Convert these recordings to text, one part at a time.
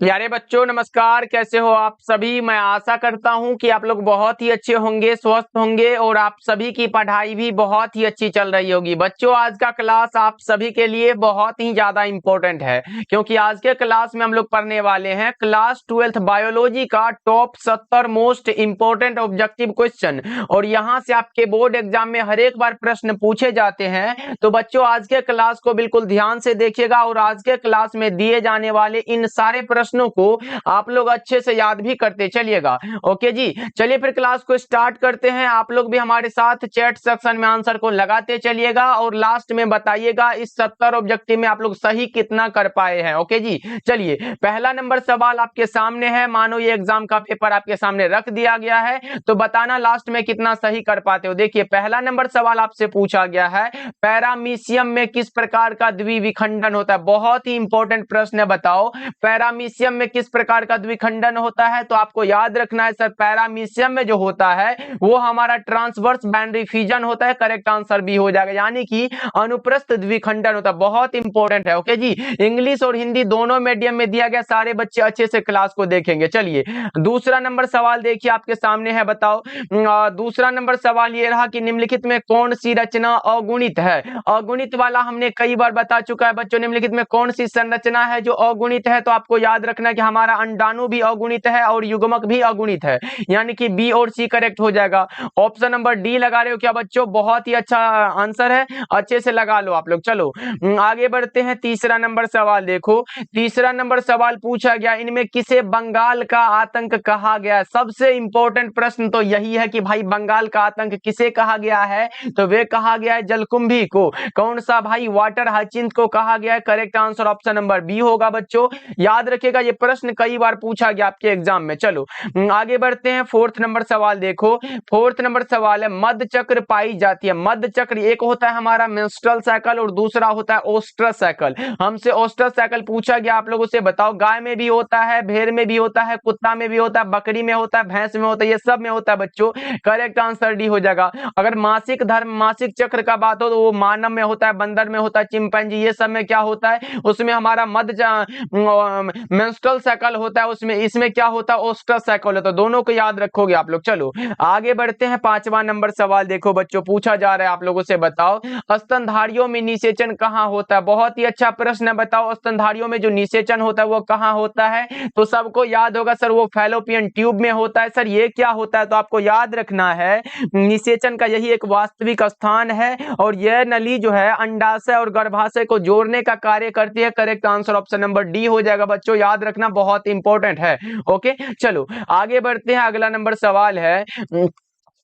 प्यारे बच्चों नमस्कार। कैसे हो आप सभी। मैं आशा करता हूं कि आप लोग बहुत ही अच्छे होंगे, स्वस्थ होंगे और आप सभी की पढ़ाई भी बहुत ही अच्छी चल रही होगी। बच्चों आज का क्लास आप सभी के लिए बहुत ही ज्यादा इम्पोर्टेंट है, क्योंकि आज के क्लास में हम लोग पढ़ने वाले हैं क्लास 12th बायोलॉजी का top 70 most important objective question. और यहाँ से आपके बोर्ड एग्जाम में हर एक बार प्रश्न पूछे जाते हैं। तो बच्चों आज के क्लास को बिल्कुल ध्यान से देखिएगा और आज के क्लास में दिए जाने वाले इन सारे प्रश्नों को आप लोग अच्छे से याद भी करते चलिएगा। ओके जी, चलिए फिर क्लास को स्टार्ट करते हैं। आप लोग भी हमारे साथ चैट सेक्शन में आंसर को लगाते चलिएगा और लास्ट में बताइएगा इस 70 ऑब्जेक्टिव में आप लोग सही कितना कर पाए हैं। ओके जी, चलिए पहला नंबर सवाल आपके सामने है। मानो ये एग्जाम का पेपर आपके सामने रख दिया गया है, तो बताना लास्ट में कितना सही कर पाते हो। देखिए पहला नंबर सवाल आपसे पूछा गया है, पैरामीशियम में किस प्रकार का द्विविखंडन होता है। बहुत ही इंपॉर्टेंट प्रश्न है, बताओ पैरामीशियम में किस प्रकार का द्विखंडन होता है। तो आपको याद रखना है सर, पैरामीशियम में जो होता है वो हमारा ट्रांसवर्स बाउंड्री फिजन होता है। करेक्ट आंसर बी हो जाएगा, यानी कि अनुप्रस्थ द्विखंडन होता है। बहुत इंपॉर्टेंट है। ओके जी, इंग्लिश और हिंदी दोनों मीडियम में दिया गया, सारे बच्चे अच्छे से क्लास को देखेंगे। चलिए दूसरा नंबर सवाल देखिए आपके सामने है, बताओ दूसरा नंबर सवाल ये रहा कि निम्नलिखित में कौन सी रचना अगुणित है। अगुणित वाला हमने कई बार बता चुका है बच्चों। निम्नलिखित में कौन सी संरचना है जो अगुणित है। तो आपको याद रखना कि हमारा अंडाणु भी अगुणित है और युग्मक भी अगुणित है, यानी कि बी और सी करेक्ट हो जाएगा। ऑप्शन नंबर डी लगा रहे हो क्या बच्चों, बहुत ही अच्छा आंसर है, अच्छे से लगा लो आप लोग। चलो आगे बढ़ते हैं। तीसरा नंबर सवाल देखो, तीसरा नंबर सवाल पूछा गया, इनमें किसे बंगाल का आतंक कहा गया। सबसे इंपॉर्टेंट प्रश्न तो यही है कि भाई बंगाल का आतंक किसे कहा गया है। तो वे कहा गया है जलकुंभी को। कौन सा भाई, वाटर हाइचिंथ को कहा गया है। Correct answer option number B होगा बच्चों, याद रखिएगा ये प्रश्न कई बार पूछा गया आपके एग्जाम में। चलो आगे बढ़ते हैं। फोर्थ नंबर सवाल देखो, फोर्थ नंबर सवाल है मध्य चक्र पाई जाती है। मध्य चक्र एक होता है हमारा मेंस्ट्रुअल साइकिल और दूसरा होता है ओस्ट्रस साइकिल। हमसे ओस्ट्रस साइकिल पूछा गया, आप लोगों से बताओ गाय में भी होता है, भेड़ में भी होता है, कुत्ता में भी होता है, बकरी में होता है, भैंस में होता है, ये सब में होता है बच्चों। करेक्ट आंसर डी हो जाएगा। अगर मासिक धर्म मासिक चक्र का बात हो तो वो मानव में होता है, बंदर में होता है, चिंपैंजी, ये सब में क्या होता है, उसमें हमारा मध्य मेंस्ट्रुअल साइकिल होता है, उसमें इसमें क्या होता है, ओस्ट्रस साइकिल होता है। दोनों को याद रखोगे आप लोग। चलो आगे बढ़ते हैं। पांचवा नंबर सवाल देखो बच्चों, पूछा जा रहा है आप लोगों से, बताओ स्तनधारियों में निषेचन कहाँ होता है। बहुत ही अच्छा प्रश्न है, बताओ स्तनधारियों में जो निषेचन होता है वो कहाँ होता है। तो सबको याद होगा सर, वो फैलोपियन ट्यूब में होता है। सर ये क्या होता है, तो आपको याद रखना है निषेचन का यही एक वास्तविक स्थान है और यह नली जो है अंडाशय और गर्भाशय को जोड़ने का कार्य करती है। Correct answer option number D हो जाएगा बच्चों, याद रखना बहुत इंपॉर्टेंट है। ओके चलो आगे बढ़ते हैं। अगला नंबर सवाल है,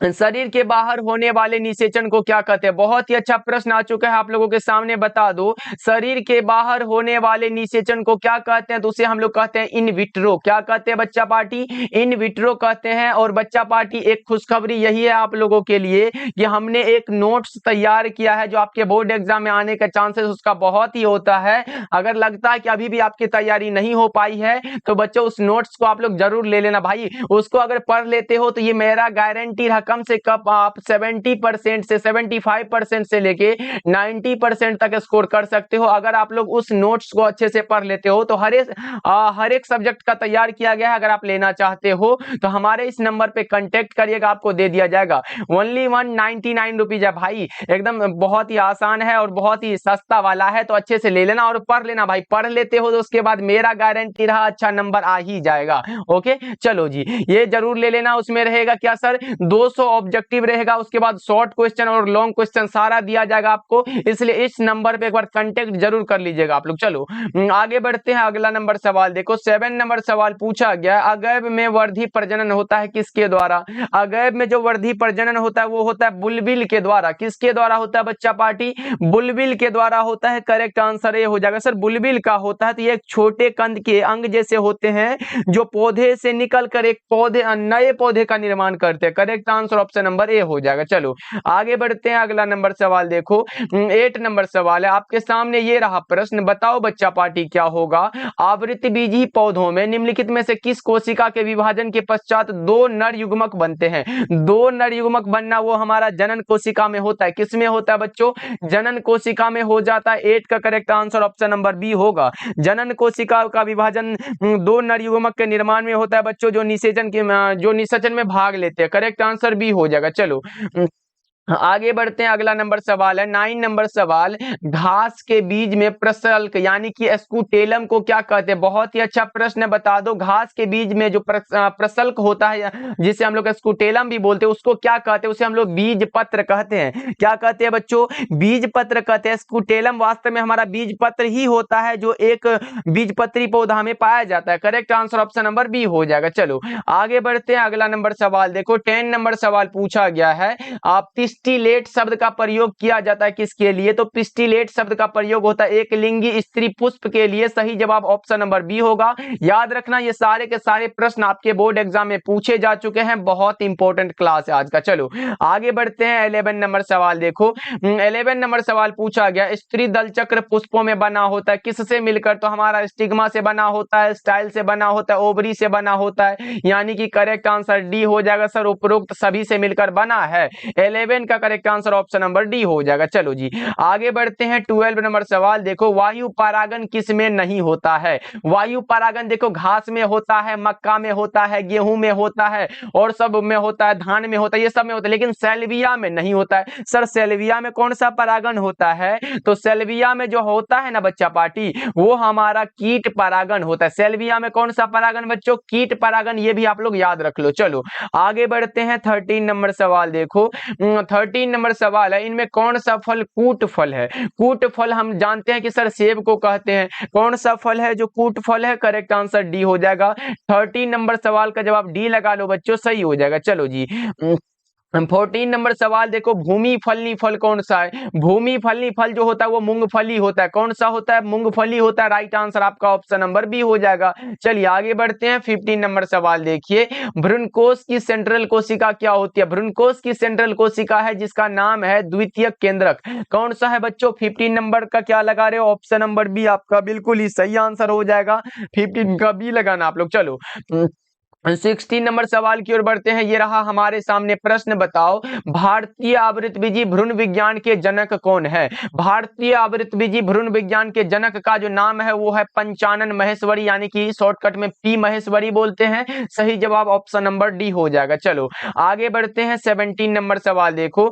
शरीर के बाहर होने वाले निषेचन को क्या कहते हैं। बहुत ही अच्छा प्रश्न आ चुका है आप लोगों के सामने, बता दो शरीर के बाहर होने वाले निषेचन को क्या कहते हैं। तो उसे हम लोग कहते हैं इन विट्रो। क्या कहते हैं बच्चा पार्टी, इन विट्रो कहते हैं। और बच्चा पार्टी एक खुशखबरी यही है आप लोगों के लिए कि हमने एक नोट्स तैयार किया है जो आपके बोर्ड एग्जाम में आने का चांसेस उसका बहुत ही होता है। अगर लगता है कि अभी भी आपकी तैयारी नहीं हो पाई है तो बच्चों उस नोट्स को आप लोग जरूर ले लेना भाई। उसको अगर पढ़ लेते हो तो ये मेरा गारंटी रहा, कम से कम आप 70% से 75% से लेके 90% तक स्कोर कर सकते हो। अगर आप लोग उस नोट्स को अच्छे से पढ़ लेते हो तो हर एक सब्जेक्ट का तैयार किया गया है। अगर आप लेना चाहते हो तो हमारे इस नंबर पे कांटेक्ट करिएगा, आपको दे दिया जाएगा। ओनली 199 रुपीज है भाई, एकदम बहुत ही आसान है और बहुत ही सस्ता वाला है। तो अच्छे से ले लेना और पढ़ लेना भाई। पढ़ लेते हो तो उसके बाद मेरा गारंटी रहा अच्छा नंबर आ ही जाएगा। ओके चलो जी, ये जरूर ले लेना। उसमें रहेगा क्या सर, 200 ऑब्जेक्टिव रहेगा, उसके बाद शॉर्ट क्वेश्चन और लॉन्ग क्वेश्चन सारा दिया जाएगा आपको। इसलिए इस नंबर पे एक बार कांटेक्ट जरूर कर लीजिएगा आप लोग। चलो आगे बढ़ते हैं। अगला नंबर सवाल देखो, 7 नंबर सवाल पूछा गया, अगैब में वर्धी प्रजनन होता है किसके द्वारा। अगैब में जो वर्धी प्रजनन होता है वो होता है बुलबिल के द्वारा। किसके द्वारा होता है बच्चा पार्टी, बुलबिल के द्वारा होता है। करेक्ट आंसर ये हो जाएगा सर, बुलबिल का होता है। तो ये एक छोटे कंद के अंग जैसे होते हैं जो पौधे से निकल कर एक पौधे नए पौधे का निर्माण करते हैं। Correct answer answer option number A हो जाएगा। चलो आगे बढ़ते हैं, अगला नंबर सवाल देखो, 8 नंबर सवाल है आपके सामने। ये रहा प्रश्न, बताओ बच्चा पार्टी क्या होगा। आवृतबीजी पौधों में निम्नलिखित में से किस कोशिका के विभाजन के पश्चात दो नर युग्मक बनते हैं। दो नर युग्मक बनना वो हमारा जनन कोशिका में होता है। किस में होता है बच्चों, जनन कोशिका में हो जाता है। 8 का correct answer option number B होगा। जनन कोशिका का विभाजन दो नर युग्मक के निर्माण में होता है बच्चों, जो निषेचन में भाग लेते हैं। करेक्ट आंसर बी हो जाएगा। चलो आगे बढ़ते हैं, अगला नंबर सवाल है 9 नंबर सवाल, घास के बीज में प्रसल्क यानी कि स्कूटेलम को क्या कहते हैं। बहुत ही अच्छा प्रश्न है, बता दो घास के बीज में जो प्रसल्क होता है जिसे हम लोग स्कूटेलम भी बोलते हैं, उसको क्या कहते हैं, उसे हम लोग बीज पत्र कहते हैं। क्या कहते हैं बच्चों, बीज पत्र कहते हैं। स्कूटेलम वास्तव में हमारा बीज पत्र ही होता है, जो एक बीजपत्री पौधा में पाया जाता है। Correct answer option number B हो जाएगा। चलो आगे बढ़ते हैं, अगला नंबर सवाल देखो, 10 नंबर सवाल पूछा गया है। आप पिस्टिलेट शब्द का प्रयोग किया जाता है किसके लिए, तो पिस्टिलेट शब्द का प्रयोग होता है एक लिंगी स्त्री पुष्प के लिए। सही जवाब ऑप्शन नंबर बी होगा। याद रखना ये सारे के सारे प्रश्न आपके बोर्ड एग्जाम में पूछे जा चुके हैं, बहुत इंपॉर्टेंट क्लास है आज का। चलो आगे बढ़ते हैं, 11 नंबर सवाल देखो, 11 नंबर सवाल पूछा गया, स्त्री दल चक्र पुष्पों में बना होता है किससे मिलकर, तो हमारा स्टिग्मा से बना होता है, स्टाइल से बना होता है, ओवरी से बना होता है, यानी कि करेक्ट आंसर डी हो जाएगा सर, उपरोक्त सभी से मिलकर बना है। 11 का correct answer option number D हो जाएगा। चलो जी आगे बढ़ते हैं, 12 नंबर सवाल देखो, वायु परागन किस में नहीं होता है। वायु परागन देखो घास में होता है, मक्का में होता है, गेहूं में होता है, और सब में होता है, धान में होता है, ये सब में होता है, लेकिन सेल्विया में नहीं होता है। सर सेल्विया में कौन सा परागन होता है, तो सेल्विया में जो होता है ना बच्चा पार्टी, वो हमारा कीट परागन होता है। सेल्विया में कौन सा परागन बच्चों, कीट परागन, ये भी आप लोग याद रख लो। चलो आगे बढ़ते हैं, 13 नंबर सवाल देखो, 13 नंबर सवाल है, इनमें कौन सा फल कूट फल है। कूट फल हम जानते हैं कि सर सेब को कहते हैं, कौन सा फल है जो कूट फल है, करेक्ट आंसर डी हो जाएगा। 13 नंबर सवाल का जवाब डी लगा लो बच्चों, सही हो जाएगा। चलो जी 14 नंबर सवाल देखो, भूमि फलनी फल कौन सा है। भूमि फलनी फल जो होता है वो मूंगफली होता है। कौन सा होता है, मूंगफली होता है। राइट आंसर आपका ऑप्शन नंबर बी हो जाएगा। चलिए आगे बढ़ते हैं, 15 नंबर सवाल देखिए, भ्रूणकोश की सेंट्रल कोशिका क्या होती है। भ्रूणकोश की सेंट्रल कोशिका है जिसका नाम है द्वितीयक केंद्रक। कौन सा है बच्चों, 15 नंबर का क्या लगा रहे हो, ऑप्शन नंबर बी आपका बिल्कुल ही सही आंसर हो जाएगा। 15 का बी लगाना आप लोग। चलो 16 नंबर सवाल की ओर बढ़ते हैं, ये रहा हमारे सामने प्रश्न, बताओ भारतीय आवृतबीजी भ्रूण विज्ञान के जनक कौन है। भारतीय आवृतबीजी भ्रूण विज्ञान के जनक का जो नाम है वो है पंचानन महेश्वरी, यानी कि शॉर्टकट में पी महेश्वरी बोलते हैं। सही जवाब ऑप्शन नंबर डी हो जाएगा। चलो आगे बढ़ते हैं, 17 नंबर सवाल देखो,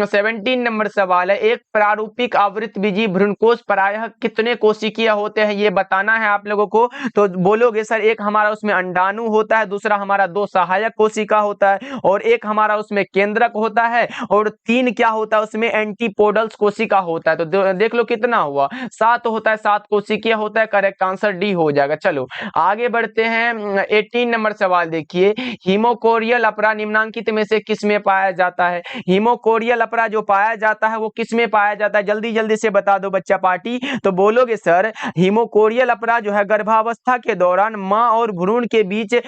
17 नंबर सवाल है, एक प्रारूपिक आवृतबीजी भ्रूणकोश प्रायः कितने कोशिकीय होते हैं, ये बताना है आप लोगों को। तो बोलोगे सर एक हमारा उसमें अंडाणु होता है, दूसरा हमारा दो सहायक कोशिका होता है, और एक हमारा उसमें केंद्रक होता है, और 3 क्या होता है उसमें, एंटीपोडल्स कोशिका होता है। तो देख लो कितना हुआ, 7 होता है, 7 कोशिकीय होता है। करेक्ट आंसर डी हो जाएगा। चलो आगे बढ़ते हैं, 18 नंबर सवाल देखिए, हीमोकोरियल अपरा निम्नांकित में से किस में पाया जाता है। हीमोकोरियल अपरा जो पाया जाता है वो किस में पाया जाता है, जल्दी जल्दी से बता दो बच्चा पार्टी। तो बोलोगे सर हीमोकोरियल अपरा जो है गर्भावस्था के दौरान मां और भ्रूण के बीच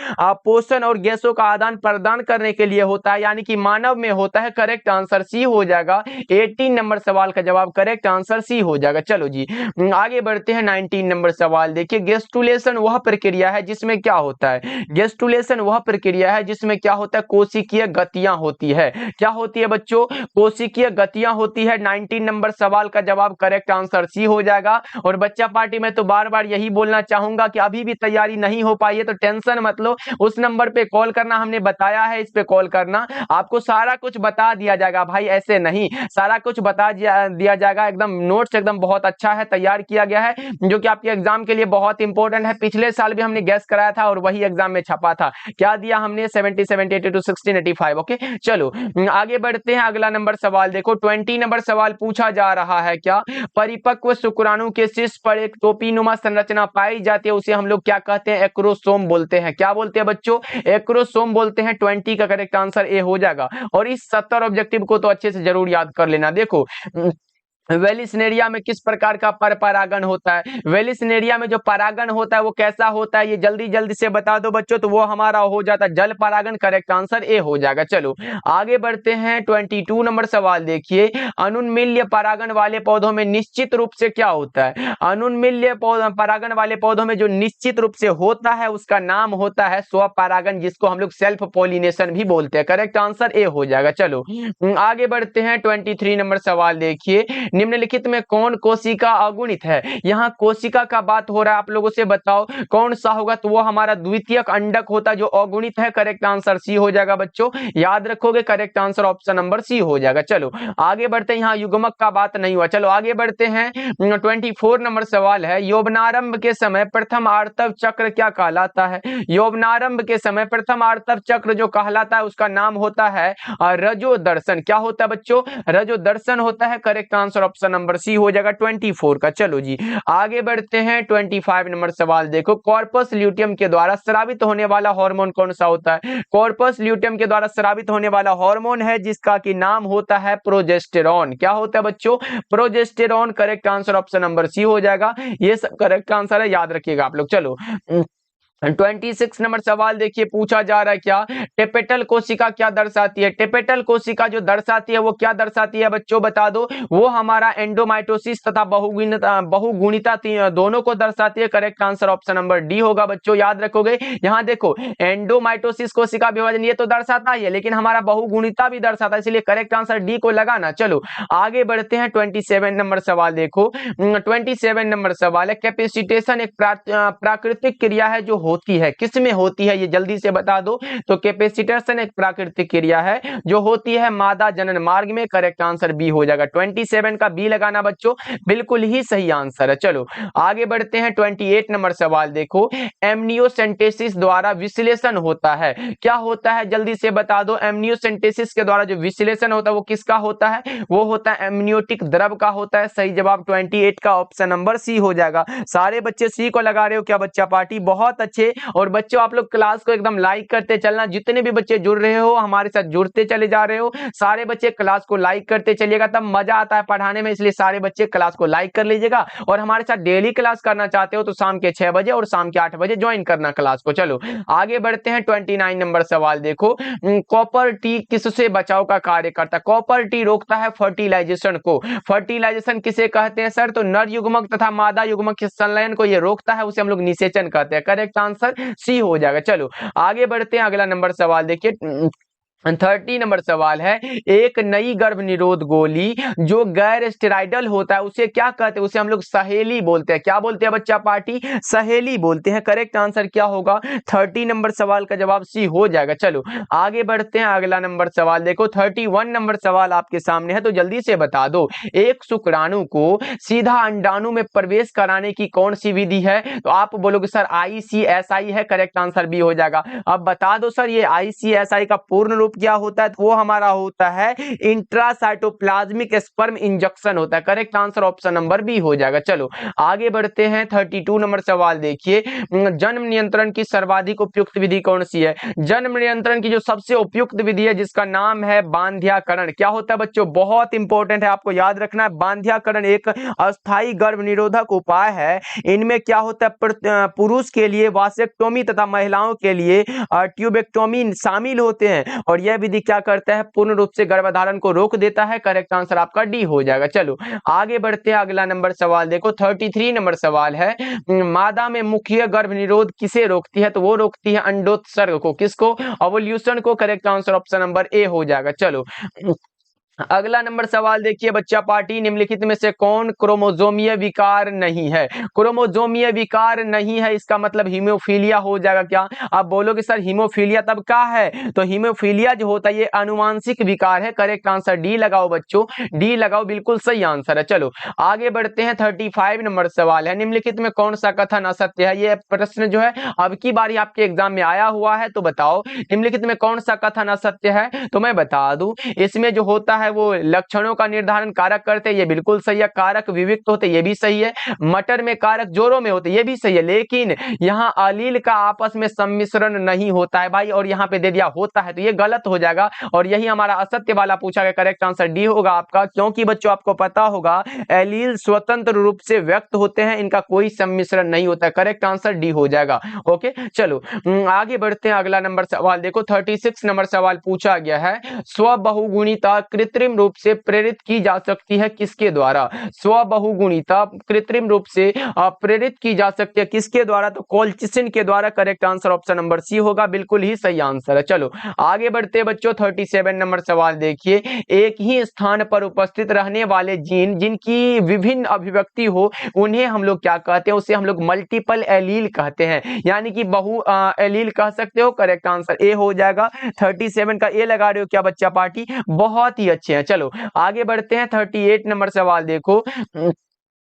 पोषण और गैसों का आदान प्रदान करने के लिए होता है, यानी कि मानव में होता है। करेक्ट आंसर सी हो जाएगा। 18 नंबर सवाल का जवाब करेक्ट आंसर सी हो जाएगा। चलो जी आगे बढ़ते हैं, 19 नंबर सवाल देखिए, गेस्टुलेशन वह प्रक्रिया है जिसमें क्या होता है। गेस्टुलेशन वह प्रक्रिया है जिसमें क्या होता है, कोशिकीय गतियां होती है। क्या होती है बच्चों, कोशिकीय गतियां होती है। 19 नंबर सवाल का जवाब करेक्ट आंसर सी हो जाएगा। और बच्चा पार्टी में तो बार बार यही बोलना चाहूंगा कि अभी भी तैयारी नहीं हो पाई है तो टेंशन मत लो, उस नंबर पे कॉल करना, हमने बताया है इस पे कॉल करना, आपको सारा कुछ बता दिया जाएगा। भाई ऐसे नहीं, सारा कुछ बता दिया जाएगा, एकदम नोट्स एकदम बहुत अच्छा है, तैयार किया गया है, जो कि आपके एग्जाम के लिए बहुत इंपॉर्टेंट है। पिछले साल भी हमने गैस कराया था और वही एग्जाम में छपा था। क्या दिया हमने, 70, 70, 82, 16, 85। ओके चलो आगे बढ़ते हैं, अगला नंबर सवाल देखो, 20 नंबर सवाल पूछा जा रहा है, क्या परिपक्व शुक्राणु के शीर्ष पर एक टोपीनुमा संरचना पाई जाती है, उसे हम लोग क्या कहते हैं, एक्रोसोम बोलते हैं। क्या बोलते हैं बच्चों, एक्रोसोम बोलते हैं। 20 का करेक्ट आंसर ए हो जाएगा। और इस 70 ऑब्जेक्टिव को तो अच्छे से जरूर याद कर लेना। देखो वेलिस्नेरिया में किस प्रकार का परागण होता है? वेलिस्नेरिया में जो परागण होता है वो कैसा होता है, ये जल्दी जल्दी से बता दो बच्चों। तो वो हमारा हो जाता है जल परागण। करेक्ट आंसर ए हो जाएगा। चलो आगे बढ़ते हैं। 22 नंबर सवाल देखिए, अनुन्मील्य परागण वाले पौधों में निश्चित रूप से क्या होता है? अनुन्मील्य परागण वाले पौधों में जो निश्चित रूप से होता है उसका नाम होता है स्वपरागण, जिसको हम लोग सेल्फ पॉलिनेशन भी बोलते हैं। करेक्ट आंसर ए हो जाएगा। चलो आगे बढ़ते हैं। 23 नंबर सवाल देखिए, निम्नलिखित में कौन कोशिका अगुणित है? यहाँ कोशिका का बात हो रहा है, आप लोगों से बताओ कौन सा होगा? तो वो हमारा द्वितीयक अंडक होता है जो अगुणित है। करेक्ट आंसर सी हो जाएगा बच्चों, याद रखोगे। Correct answer option number C हो जाएगा। चलो आगे बढ़ते हैं, यहाँ युग्मक का बात नहीं हुआ। चलो आगे बढ़ते हैं। 24 नंबर सवाल है, यौवनारंभ के समय प्रथम आर्तव चक्र क्या कहलाता है? यौवनारंभ के समय प्रथम आर्तव चक्र जो कहलाता है उसका नाम होता है रजो दर्शन। क्या होता है बच्चों? रजो दर्शन होता है। Correct answer option number C हो जाएगा 24 का। चलो जी आगे बढ़ते हैं। 25 नंबर सवाल देखो, कॉर्पस ल्यूटियम के द्वारा स्रावित होने वाला हार्मोन कौन सा होता है? कॉर्पस ल्यूटियम के द्वारा स्रावित होने वाला हार्मोन है जिसका की नाम होता है प्रोजेस्टेरॉन। क्या होता है बच्चों? Progesterone. Correct answer option number C हो जाएगा। ये सब करेक्ट आंसर है, याद रखिएगा आप लोग। चलो 26 नंबर सवाल देखिए, पूछा जा रहा है क्या, टेपेटल कोशिका क्या दर्शाती है? टेपेटल कोशिका जो दर्शाती है वो क्या दर्शाती है बच्चों, बता दो। वो हमारा एंडोमाइटोसिस तथा बहुगुणिता दोनों को दर्शाती है। Correct answer option number D होगा बच्चों, याद रखोगे। यहाँ देखो एंडोमाइटोसिस कोशिका विभाजन ये तो दर्शाता ही है, लेकिन हमारा बहुगुणिता भी दर्शाता है, इसलिए करेक्ट आंसर डी को लगाना। चलो आगे बढ़ते हैं। 27 नंबर सवाल देखो, 27 नंबर सवाल है, कैपेसिटेशन एक प्राकृतिक क्रिया है जो होती है, किसमें होती है ये जल्दी से बता दो। तो कैपेसिटेशन एक प्राकृतिक क्रिया है जो होती है मादा जनन मार्ग में। करेक्ट आंसर बी हो जाएगा। 27 का बी लगाना बच्चों, बिल्कुल ही सही आंसर है। चलो आगे बढ़ते हैं। 28 नंबर सवाल देखो, एमनियोसेंटेसिस द्वारा विश्लेषण होता है, क्या होता है जल्दी से बता दो। एमनियोसेंटेसिस के द्वारा जो विश्लेषण होता है वो किसका होता है? वो होता है एमनियोटिक द्रव का होता है। सही जवाब 28 का ऑप्शन नंबर सी हो जाएगा। सारे बच्चे सी को लगा रहे हो क्या बच्चा पार्टी? बहुत अच्छे। और बच्चों आप लोग क्लास को एकदम लाइक करते चलना, जितने भी बच्चे जुड़ रहे हो हमारे साथ जुड़ते चले जा रहे हो, सारे बच्चे क्लास को लाइक करते चलिएगा, तब मजा आता है पढ़ाने में। इसलिए सारे बच्चे क्लास को लाइक कर लीजिएगा। और हमारे साथ डेली क्लास करना चाहते हो तो शाम के 6 बजे और शाम के 8 बजे ज्वाइन करना क्लास को। चलो आगे बढ़ते हैं। 29 नंबर सवाल देखो, कॉपर टी किससे बचाव का कार्य करता है? कॉपर टी रोकता है फर्टिलाइजेशन को। फर्टिलाइजेशन किसे कहते हैं सर? तो नर युग्मक तथा मादा युग्मक के संलयन को ये रोकता है, उसे हम लोग निषेचन कहते हैं। करेक्ट आंसर सी हो जाएगा। चलो आगे बढ़ते हैं। अगला नंबर सवाल देखिए, 30 नंबर सवाल है, एक नई गर्भ निरोध गोली जो गैर स्टेरॉइडल होता है उसे क्या कहते हैं? उसे हम लोग सहेली बोलते हैं। क्या बोलते हैं बच्चा पार्टी? सहेली बोलते हैं। करेक्ट आंसर क्या होगा? 30 नंबर सवाल का जवाब सी हो जाएगा। चलो आगे बढ़ते हैं। अगला नंबर सवाल देखो, 31 नंबर सवाल आपके सामने है, तो जल्दी से बता दो, एक शुक्राणु को सीधा अंडाणु में प्रवेश कराने की कौन सी विधि है? तो आप बोलोगे सर ICSI है। करेक्ट आंसर भी हो जाएगा। अब बता दो सर ये ICSI का पूर्ण रूप क्या होता है? तो वो हमारा होता है इंट्रासाइटोप्लाज्मिक स्पर्म इंजेक्शन होता है। Correct answer option number B हो जाएगा। चलो आगे बढ़ते हैं। 32 नंबर सवाल देखिए, जन्म नियंत्रण की सर्वाधिक उपयुक्त विधि कौन सी है? जन्म नियंत्रण की जो सबसे उपयुक्त विधि है जिसका नाम है बांध्याकरण। क्या होता है बच्चों? बहुत इंपॉर्टेंट है, आपको याद रखना है। बांध्याकरण एक अस्थायी गर्भ निरोधक उपाय है। इनमें क्या होता है, पुरुष के लिए वासेक्टोमी तथा महिलाओं के लिए ट्यूबेक्टोमी शामिल होते हैं। और यह विधि क्या करता है? पूर्ण रूप से गर्भधारण को रोक देता है। करेक्ट आंसर आपका डी हो जाएगा। चलो आगे बढ़ते हैं। अगला नंबर सवाल देखो, 33 नंबर सवाल है, मादा में मुख्य गर्भ निरोध किसे रोकती है? तो वो रोकती है अंडोत्सर्ग को। किसको? ओवुलेशन को। Correct answer option number A हो जाएगा। चलो अगला नंबर सवाल देखिए बच्चा पार्टी, निम्नलिखित में से कौन क्रोमोजोमीय विकार नहीं है? क्रोमोजोमीय विकार नहीं है, इसका मतलब हीमोफीलिया हो जाएगा। क्या आप बोलोगे सर हीमोफीलिया तब क्या है? तो हीमोफीलिया जो होता है ये अनुवांशिक विकार है। करेक्ट आंसर डी लगाओ बच्चों, डी लगाओ, बिल्कुल सही आंसर है। चलो आगे बढ़ते हैं। 35 नंबर सवाल है, निम्नलिखित में कौन सा कथन असत्य है? ये प्रश्न जो है अब की बारी आपके एग्जाम में आया हुआ है, तो बताओ निम्नलिखित में कौन सा कथन असत्य है? तो मैं बता दूं, इसमें जो होता है वो लक्षणों का निर्धारण कारक करते हैं, ये बिल्कुल सही है। कारक विविक्त होते, ये भी सही है। मटर में कारक जोड़ों में होते, ये भी सही है। लेकिन यहाँ अलील का आपस में सम्मिश्रण नहीं होता है भाई, और यहाँ पे दे दिया होता है, तो ये गलत हो जाएगा और यही हमारा असत्य वाला पूछा गया। करेक्ट आंसर डी होगा आपका, क्योंकि बच्चों आपको पता होगा एलील स्वतंत्र रूप से व्यक्त होते हैं, इनका कोई सम्मिश्रण नहीं होता है। करेक्ट आंसर डी हो जाएगा। ओके चलो आगे बढ़ते हैं। अगला नंबर सवाल देखो, 36 नंबर सवाल पूछा गया है, स्वबहुगुणिता कृत्रिम रूप से प्रेरित की जा सकती है किसके द्वारा? स्वबहुगुणिता कृत्रिम रूप से प्रेरित की जा सकती है किसके द्वारा? तो कोल्चिसिन के द्वारा। Correct answer option number C होगा, बिल्कुल ही सही आंसर है। चलो आगे बढ़ते हैं बच्चों, 37 नंबर सवाल देखिए, एक ही स्थान पर उपस्थित रहने वाले जीन जिनकी विभिन्न अभिव्यक्ति हो उन्हें हम लोग क्या कहते हैं? उसे हम लोग मल्टीपल एलील कहते हैं, यानी कि बहु एलील कह सकते हो। करेक्ट आंसर ए हो जाएगा। 37 का ए लगा रहे हो क्या बच्चा पार्टी? बहुत ही अच्छे हैं। चलो आगे बढ़ते हैं, 38 नंबर सवाल देखो।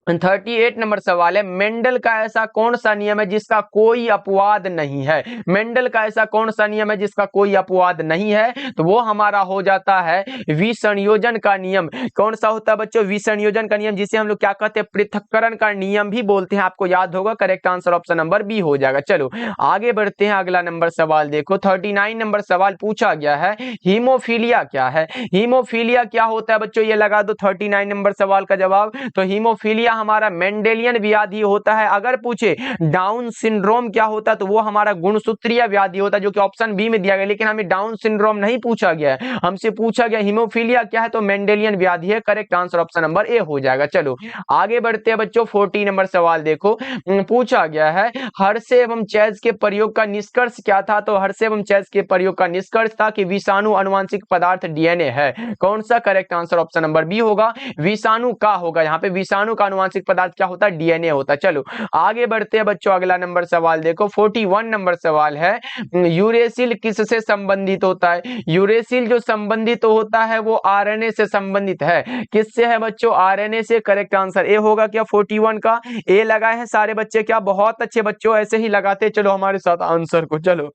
38 नंबर सवाल है, मेंडल का ऐसा कौन सा नियम है जिसका कोई अपवाद नहीं है? मेंडल का ऐसा कौन सा नियम है जिसका कोई अपवाद नहीं है? तो वो हमारा हो जाता है विसंयोजन का नियम। कौन सा होता है बच्चों? विसंयोजन का नियम, जिसे हम लोग क्या कहते हैं? पृथक्करण का नियम भी बोलते हैं, आपको याद होगा। Correct answer option number B हो जाएगा। चलो आगे बढ़ते हैं, अगला नंबर सवाल देखो, 39 नंबर सवाल पूछा गया है, हीमोफीलिया क्या है? हीमोफीलिया क्या होता है बच्चों? ये लगा दो 39 नंबर सवाल का जवाब। तो हीमोफीलिया हमारा मेंडेलियन व्याधि होता है। अगर पूछे डाउन सिंड्रोम क्या होता है, तो वो हमारा गुणसूत्रीय व्याधि होता है, जो कि ऑप्शन बी में दिया गया। लेकिन हमें डाउन सिंड्रोम नहीं पूछा गया है, हमसे पूछा गया हीमोफीलिया क्या है, तो मेंडेलियन व्याधि है। Correct answer option number A हो जाएगा। चलो आगे बढ़ते हैं बच्चों, 40 नंबर सवाल देखो, पूछा गया है, हर्षे एवं चैज के प्रयोग का निष्कर्ष क्या था? तो हर्षे एवं चैज के प्रयोग का निष्कर्ष था कि विषाणु आनुवंशिक पदार्थ डीएनए है। कौन सा? Correct answer option number B होगा, विषाणु का होगा। यहाँ पे विषाणु का आनुवंशिक पदार्थ क्या होता है? डीएनए होता है। चलो आगे बढ़ते हैं बच्चों, अगला नंबर सवाल देखो, 41 नंबर सवाल है, यूरेसिल किससे संबंधित होता है? यूरेसिल जो संबंधित होता है वो आरएनए से संबंधित है। किससे है बच्चों? आरएनए से। करेक्ट आंसर ए होगा क्या? 41 का ए लगाए हैं सारे बच्चे क्या? बहुत अच्छे बच्चों, ऐसे ही लगाते चलो हमारे साथ आंसर को। चलो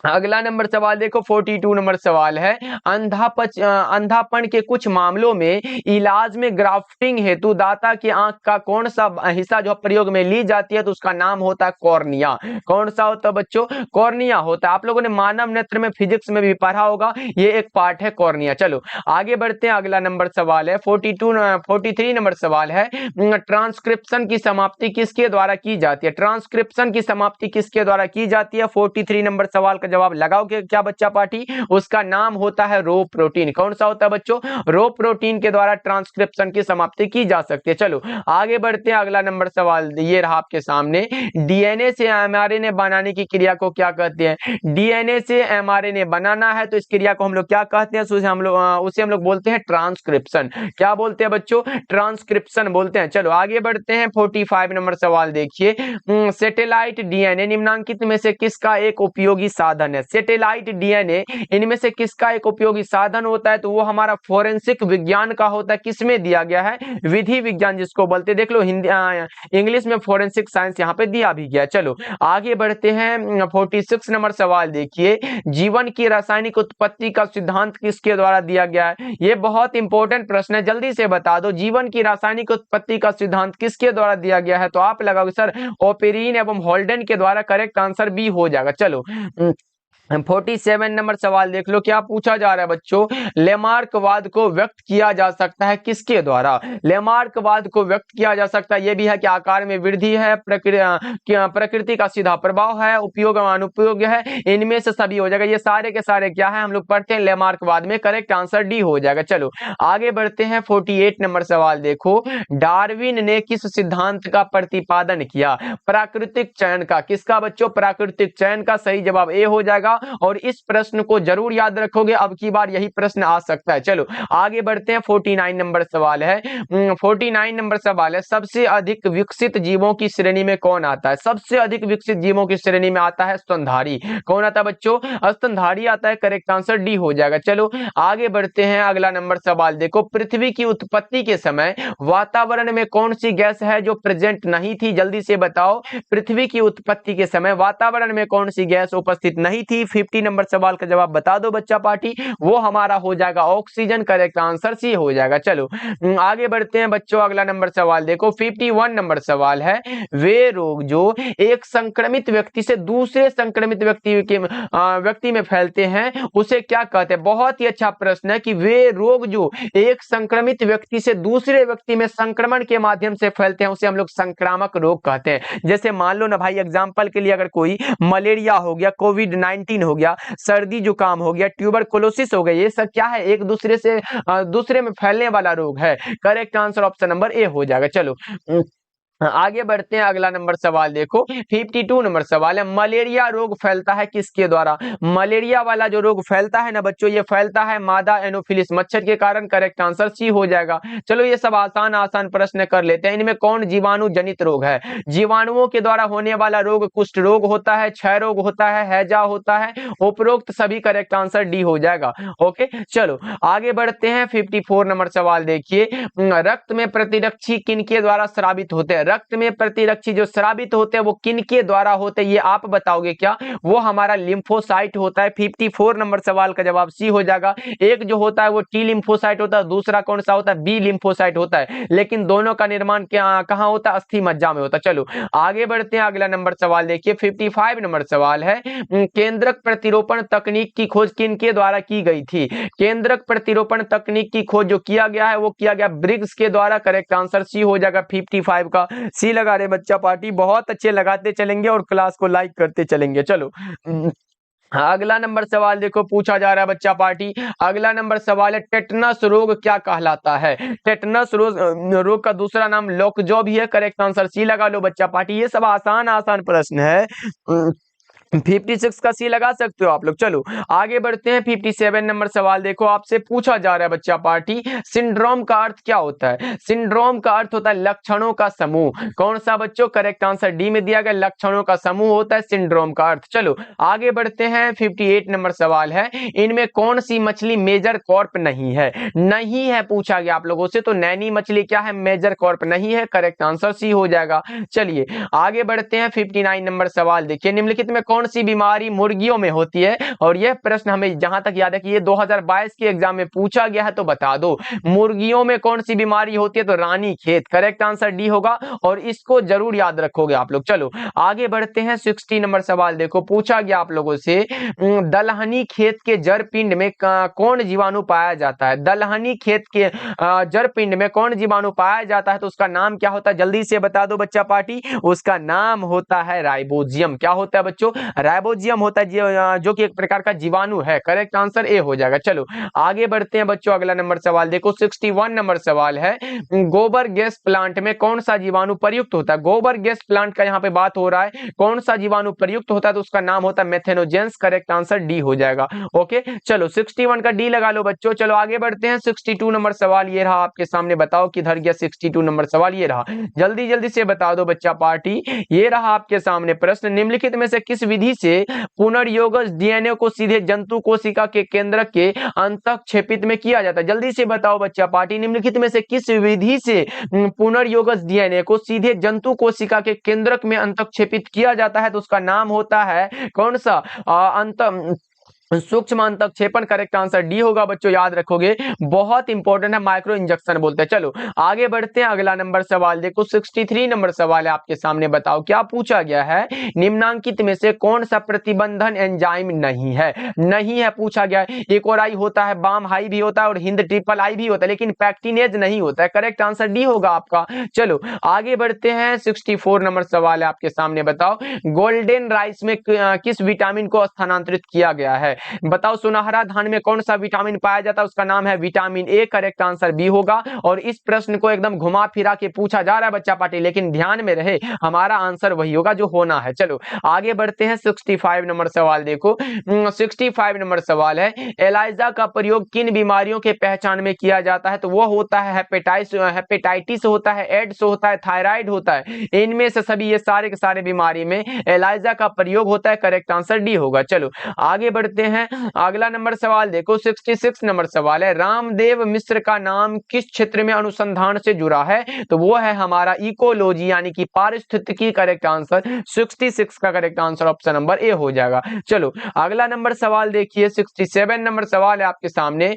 अगला नंबर सवाल देखो, 42 नंबर सवाल है, अंधापन के कुछ मामलों में इलाज में ग्राफ्टिंग हेतु दाता की आंख का कौन सा हिस्सा जो प्रयोग में ली जाती है, तो उसका नाम होता है कॉर्निया। कौन सा होता है बच्चों? कॉर्निया होता है। आप लोगों ने मानव नेत्र में फिजिक्स में भी पढ़ा होगा, ये एक पार्ट है कॉर्निया। चलो आगे बढ़ते हैं, अगला नंबर सवाल है 43 नंबर सवाल है, ट्रांसक्रिप्शन की समाप्ति किसके द्वारा की जाती है? ट्रांसक्रिप्शन की समाप्ति किसके द्वारा की जाती है? 43 नंबर सवाल का जवाब लगाओ क्या बच्चा पार्टी? उसका नाम होता है रो प्रोटीन। कौन सा होता है बच्चों? रो प्रोटीन के द्वारा ट्रांसक्रिप्शन की समाप्ति की जा सकती है। चलो आगे बढ़ते हैं, अगला नंबर सवाल ये रहा आपके सामने, डीएनए से एमआरएनए बनाने की क्रिया को क्या कहते हैं? डीएनए से एमआरएनए बनाना है तो इस क्रिया को हम लोग क्या कहते हैं? उसे हम लोग बोलते हैं ट्रांसक्रिप्शन। क्या बोलते हैं बच्चों? ट्रांसक्रिप्शन बोलते हैं। चलो आगे बढ़ते हैं, 45 नंबर सवाल देखिए, सैटेलाइट डीएनए निम्नांकित में से किसका एक उपयोगी साधन है? सैटेलाइट डीएनए इनमें से किसका एक उपयोगी साधन होता है? तो वो हमारा फोरेंसिक विज्ञान का होता है। किसमें दिया गया है? विधि विज्ञान जिसको बोलते, देख लो हिंदी इंग्लिश में फोरेंसिक साइंस यहाँ पे दिया भी गया। चलो आगे बढ़ते हैं, 46 नंबर सवाल देखिए, जीवन की रासायनिक उत्पत्ति का सिद्धांत किसके द्वारा दिया गया है? ये बहुत इंपॉर्टेंट प्रश्न है, जल्दी से बता दो, जीवन की रासायनिक उत्पत्ति का सिद्धांत किसके द्वारा दिया गया है? तो आप लगाओगे सर ओपेरिन एवं हॉल्डन के द्वारा। करेक्ट आंसर बी हो जाएगा। चलो 47 नंबर सवाल देख लो, क्या पूछा जा रहा है बच्चों, लेमार्कवाद को व्यक्त किया जा सकता है किसके द्वारा? लेमार्कवाद को व्यक्त किया जा सकता है, यह भी है कि आकार में वृद्धि है, प्रकृति का सीधा प्रभाव है, उपयोग अनुपयोग है, इनमें से सभी हो जाएगा। ये सारे के सारे क्या है हम लोग पढ़ते हैं लेमार्कवाद में। करेक्ट आंसर डी हो जाएगा। चलो आगे बढ़ते हैं, 48 नंबर सवाल देखो, डार्विन ने किस सिद्धांत का प्रतिपादन किया? प्राकृतिक चयन का। किसका बच्चों? प्राकृतिक चयन का। सही जवाब ए हो जाएगा, और इस प्रश्न को जरूर याद रखोगे, अब की बार यही प्रश्न आ सकता है। चलो आगे बढ़ते हैं, 49 नंबर सवाल है, 49 नंबर सवाल है, सबसे अधिक विकसित जीवों की श्रेणी में कौन आता है? सबसे अधिक विकसित जीवों की श्रेणी में आता है स्तनधारी। कौन आता है बच्चों? स्तनधारी आता है। करेक्ट आंसर डी हो जाएगा। चलो आगे बढ़ते हैं, अगला नंबर सवाल देखो, पृथ्वी की उत्पत्ति के समय वातावरण में कौन सी गैस है जो प्रेजेंट नहीं थी? जल्दी से बताओ, पृथ्वी की उत्पत्ति के समय वातावरण में कौन सी गैस उपस्थित नहीं थी? 50 नंबर सवाल का जवाब बता दो बच्चा पार्टी, वो हमारा हो जाएगा ऑक्सीजन। करेक्ट आंसर सी हो जाएगा। चलो आगे बढ़ते हैं बच्चों, अगला नंबर सवाल देखो 51 नंबर सवाल है, वे रोग जो एक संक्रमित व्यक्ति से दूसरे संक्रमित व्यक्ति में फैलते हैं उसे क्या कहते हैं। बहुत ही अच्छा प्रश्न है कि वे रोग जो एक संक्रमित व्यक्ति से दूसरे व्यक्ति में संक्रमण के माध्यम से फैलते हैं उसे हम लोग संक्रामक रोग कहते हैं। जैसे मान लो ना भाई, एग्जांपल के लिए अगर कोई मलेरिया हो गया, कोविड-19 हो गया, सर्दी जुकाम हो गया, ट्यूबरकुलोसिस हो गया, ये सब क्या है, एक दूसरे से दूसरे में फैलने वाला रोग है। Correct answer option number A हो जाएगा। चलो आगे बढ़ते हैं, अगला नंबर सवाल देखो 52 नंबर सवाल है, मलेरिया रोग फैलता है किसके द्वारा। मलेरिया वाला जो रोग फैलता है ना बच्चों, ये फैलता है मादा एनोफिलिस मच्छर के कारण। करेक्ट आंसर सी हो जाएगा। चलो ये सब आसान आसान प्रश्न कर लेते हैं। इनमें कौन जीवाणु जनित रोग है। जीवाणुओं के द्वारा होने वाला रोग कुष्ठ रोग होता है, क्षय रोग होता है, हैजा होता है, उपरोक्त सभी। करेक्ट आंसर डी हो जाएगा। ओके चलो आगे बढ़ते हैं 54 नंबर सवाल देखिए, रक्त में प्रतिरक्षी किनके द्वारा स्रावित होते हैं। रक्त में प्रतिरक्षी जो स्रावित होते हैं वो किनके द्वारा होते हैं, ये आप बताओगे क्या। वो हमारा लिम्फोसाइट होता है। 54 नंबर सवाल का जवाब सी हो जाएगा। एक जो होता है वो टी लिम्फोसाइट होता है, दूसरा कौन सा होता है, बी लिम्फोसाइट होता है, लेकिन दोनों का निर्माण कहां होता है, अस्थि मज्जा में होता है। चलो आगे बढ़ते हैं, अगला नंबर सवाल देखिए 55 नंबर सवाल है, केंद्रक प्रतिरोपण तकनीक की खोज किनके द्वारा की गई थी। केंद्रक प्रतिरोपण तकनीक की खोज जो किया गया है वो किया गया ब्रिग्स के द्वारा। करेक्ट आंसर सी हो जाएगा। 55 का सी लगा रहे बच्चा पार्टी, बहुत अच्छे लगाते चलेंगे और क्लास को लाइक करते चलेंगे। चलो अगला नंबर सवाल देखो पूछा जा रहा है बच्चा पार्टी, अगला नंबर सवाल है, टेटनस रोग क्या कहलाता है। टेटनस रोग का दूसरा नाम लोकजो भी है। करेक्ट आंसर सी लगा लो बच्चा पार्टी। ये सब आसान आसान प्रश्न है, 56 का सी लगा सकते हो आप लोग। चलो आगे बढ़ते हैं 57 नंबर सवाल देखो, आपसे पूछा जा रहा है बच्चा पार्टी, सिंड्रोम का अर्थ क्या होता है। सिंड्रोम का अर्थ होता है लक्षणों का समूह। कौन सा बच्चों, करेक्ट आंसर डी में दिया गया, लक्षणों का समूह होता है सिंड्रोम का अर्थ। चलो आगे बढ़ते हैं 58 नंबर सवाल है, इनमें कौन सी मछली मेजर कॉर्प नहीं है। नहीं है पूछा गया आप लोगों से, तो नैनी मछली क्या है, मेजर कॉर्प नहीं है। करेक्ट आंसर सी हो जाएगा। चलिए आगे बढ़ते हैं 59 नंबर सवाल देखिए, निम्नलिखित में कौन सी बीमारी मुर्गियों में होती है। और यह प्रश्न हमें जहां तक याद है कि ये 2022 के एग्जाम में पूछा गया है, तो बता दो मुर्गियों में कौन सी बीमारी होती है, तो रानी खेत। करेक्ट आंसर डी होगा और इसको जरूर याद रखोगे आप लोग। चलो आगे बढ़ते हैं 60 नंबर सवाल देखो, पूछा गया आप लोगों से, दलहनी खेत के जड़ पिंड में कौन जीवाणु पाया जाता है। दलहनी खेत के जड़ पिंड में कौन जीवाणु पाया जाता है, तो उसका नाम क्या होता है, जल्दी से बता दो बच्चा पार्टी। उसका नाम होता है राइबोजियम। क्या होता है बच्चों, राइबोजियम होता है, जो कि एक प्रकार का जीवाणु है। करेक्ट आंसर ए हो जाएगा। चलो आगे बढ़ते हैं बच्चों, अगला नंबर सवाल देखो 61 नंबर सवाल है, गोबर गैस प्लांट में कौन सा जीवाणु प्रयुक्त होता है। गोबर गैस प्लांट का यहाँ पे बात हो रहा है, कौन सा जीवाणु प्रयुक्त होता है, तो उसका नाम होता है मेथेनोजेंस। करेक्ट आंसर डी हो जाएगा। ओके चलो 61 का डी लगा लो बच्चों। चलो आगे बढ़ते हैं 62 नंबर सवाल, ये रहा आपके सामने, बताओ किधर गया 62 नंबर सवाल, ये रहा, जल्दी जल्दी से बता दो बच्चा पार्टी। ये रहा आपके सामने प्रश्न, निम्नलिखित में से किस विधि से पुनर्योगज डीएनए को सीधे जंतु कोशिका के केंद्र के अंतःक्षेपित में किया जाता है। जल्दी से बताओ बच्चा पार्टी, निम्नलिखित में से किस विधि से पुनर्योगज डीएनए को सीधे जंतु कोशिका के केंद्रक में अंतःक्षेपित किया जाता है, तो उसका नाम होता है कौन सा, अंत सूक्ष्म अंतःक्षेपण। करेक्ट आंसर डी होगा बच्चों, याद रखोगे, बहुत इंपॉर्टेंट है, माइक्रो इंजेक्शन बोलते हैं। चलो आगे बढ़ते हैं, अगला नंबर सवाल देखो 63 नंबर सवाल है आपके सामने, बताओ क्या पूछा गया है, निम्नांकित में से कौन सा प्रतिबंधन एंजाइम नहीं है। नहीं है पूछा गया है, इकोराई होता है, बाम हाई भी होता है और हिंद ट्रिपल आई भी होता है, लेकिन पैक्टिनेज नहीं होता है। करेक्ट आंसर डी होगा आपका। चलो आगे बढ़ते हैं 64 नंबर सवाल है आपके सामने, बताओ गोल्डन राइस में किस विटामिन को स्थानांतरित किया गया है। बताओ सुनहरा धान में कौन सा विटामिन पाया जाता है, उसका नाम है vitamin A. Correct answer B होगा। और इस प्रश्न को एकदम घुमा फिरा के पूछा जा रहा है बच्चा पार्टी, लेकिन ध्यान में रहे हमारा आंसर वही होगा जो होना है। चलो आगे बढ़ते हैं 65 नंबर सवाल देखो, 65 नंबर सवाल है, एलाइजा का प्रयोग किन बीमारियों के पहचान में किया जाता है, तो वो होता है हेपेटाइटिस होता है, एड्स होता है, थायराइड होता है। इनमें से सभी ये सारे के सारे बीमारी में एलाइजा का प्रयोग होता है। करेक्ट आंसर डी होगा। चलो आगे बढ़ते हैं अगला नंबर सवाल। देखो 66 नंबर सवाल है, रामदेव मिश्र का नाम किस क्षेत्र में अनुसंधान से जुड़ा है? तो वो है हमारा इकोलॉजी यानी कि पारिस्थितिकी। करेक्ट आंसर 66 का correct answer option number A हो जाएगा। चलो अगला नंबर सवाल देखिए 67 नंबर सवाल है आपके सामने,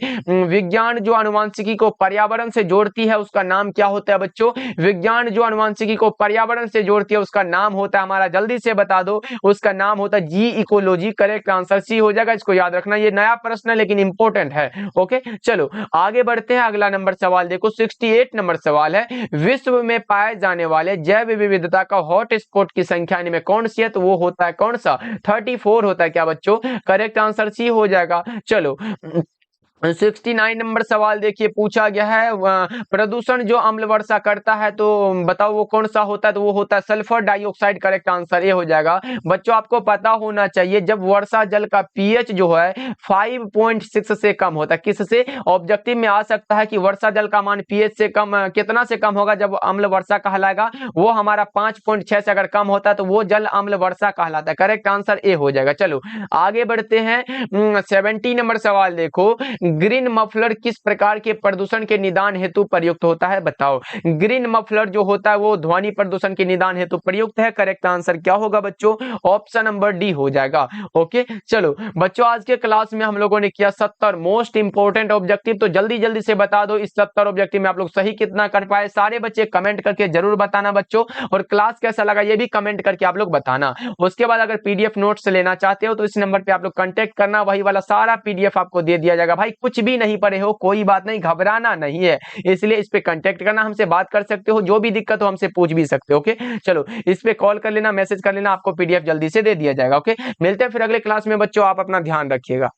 विज्ञान जो आनुवंशिकी को पर्यावरण से जोड़ती है उसका नाम क्या होता है बच्चों? विज्ञान जो आनुवंशिकी को पर्यावरण से जोड़ती है उसका नाम होता है हमारा, जल्दी से बता दो, उसका नाम होता है जी इकोलॉजी। करेक्ट आंसर सी हो जाएगा। इसको याद रखना, ये नया प्रश्न है लेकिन इंपॉर्टेंट है। ओके चलो आगे बढ़ते हैं। अगला नंबर सवाल देखो 68 नंबर सवाल है, विश्व में पाए जाने वाले जैव विविधता का हॉट स्पॉट की संख्या में कौन सी है? तो वो होता है कौन सा? 34 होता है क्या बच्चों? करेक्ट आंसर सी हो जाएगा। चलो 69 नंबर सवाल देखिए पूछा गया है, प्रदूषण जो अम्ल वर्षा करता है तो बताओ वो कौन सा होता है? तो वो होता है सल्फर डाइऑक्साइड। करेक्ट आंसर ये हो जाएगा। बच्चों आपको पता होना चाहिए जब वर्षा जल का पीएच जो है 5.6 से कम होता है, किससे? ऑब्जेक्टिव में आ सकता है कि वर्षा जल का मान पीएच से कम कितना से कम होगा जब अम्ल वर्षा कहलाएगा? वो हमारा 5.6 से अगर कम होता है तो वो जल अम्ल वर्षा कहलाता है। करेक्ट आंसर ए हो जाएगा। चलो आगे बढ़ते हैं 70 नंबर सवाल देखो, ग्रीन मफलर किस प्रकार के प्रदूषण के निदान हेतु प्रयुक्त होता है? बताओ। ग्रीन मफलर जो होता है वो ध्वनि प्रदूषण के निदान हेतु प्रयुक्त है। करेक्ट आंसर क्या होगा बच्चों? ऑप्शन नंबर डी हो जाएगा। ओके चलो बच्चों आज के क्लास में हम लोगों ने किया 70 मोस्ट इंपोर्टेंट ऑब्जेक्टिव। तो जल्दी जल्दी से बता दो इस 70 ऑब्जेक्टिव में आप लोग सही कितना कर पाए? सारे बच्चे कमेंट करके जरूर बताना बच्चों, और क्लास कैसा लगा ये भी कमेंट करके आप लोग बताना। उसके बाद अगर पीडीएफ नोट्स लेना चाहते हो तो इस नंबर पे आप लोग कांटेक्ट करना, वही वाला सारा पीडीएफ आपको दे दिया जाएगा। भाई कुछ भी नहीं पढ़े हो कोई बात नहीं, घबराना नहीं है, इसलिए इस पे कांटेक्ट करना, हमसे बात कर सकते हो, जो भी दिक्कत हो हमसे पूछ भी सकते हो। ओके चलो इस पे कॉल कर लेना, मैसेज कर लेना, आपको पीडीएफ जल्दी से दे दिया जाएगा। ओके मिलते हैं फिर अगले क्लास में बच्चों, आप अपना ध्यान रखिएगा।